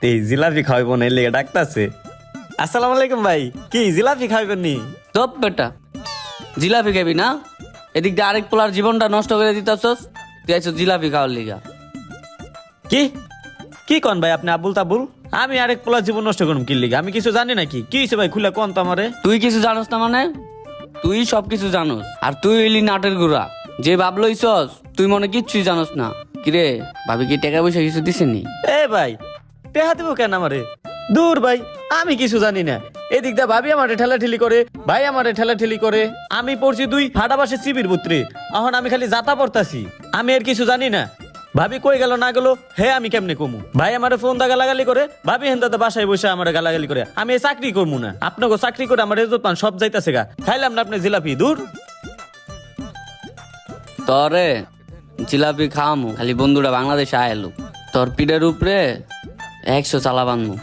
এই জিলাপি খাওয়াইব না, এর লেগে ডাকতাছে। আসসালামু আলাইকুম ভাই, কি জিলাপি খাওয়াইবেন নি? তোপ বেটা, জিলাপি খাবি না? এদিক দিয়ে আরেক পোলার জীবনটা নষ্ট করে দিতেছস, তুই আইছো জিলাপি খাওয়ার লিগা। কি কি কন ভাই আপনি আবুল তাবুল? আমি আরেক পোলা জীবন নষ্ট করুম কি লিগে? আমি কিছু জানি নাকি? কি হয়েছে ভাই, খুলে কোন তো আমারে। তুই কিছু জানোস না মানে? তুই সব কিছু জানোস, আর তুই হইলি নাটের গুড়া। যে ভাব লইছস তুই মনে কিচ্ছুই জানোস না। কিরে, ভাবি কি টাকা পয়সা কিছু দিছেনি? এ ভাই, টেহা দিব কেন আমারে? দূর ভাই, আমি কিছু জানি না। এদিক দা ভাবি আমারে ঠেলাঠেলি করে, ভাই আমারে ঠেলাঠেলি করে। আমি পড়ছি দুই ফাটাবাসে চিবির পুত্রে, এখন আমি খালি যাতা পড়তাছি। আমি আর কিছু জানি না। ভাবি কই গেল না গেল হে আমি কেমনে কমু? ভাই আমারে ফোন দা গালাগালি করে, ভাবি হেন্দাতে বাসায় বসে আমারে গালাগালি করে। আমি এই চাকরি করবো না, আপনাকে চাকরি করে আমার এজত পান সব যাইতাছে গা। খাইলাম না আপনি জিলাপি, দূর। তরে জিলাপি খাওয়ামু খালি বন্ধুরা বাংলাদেশে আয়েলু, তোর পিঠের উপরে 100 চালা বানমু।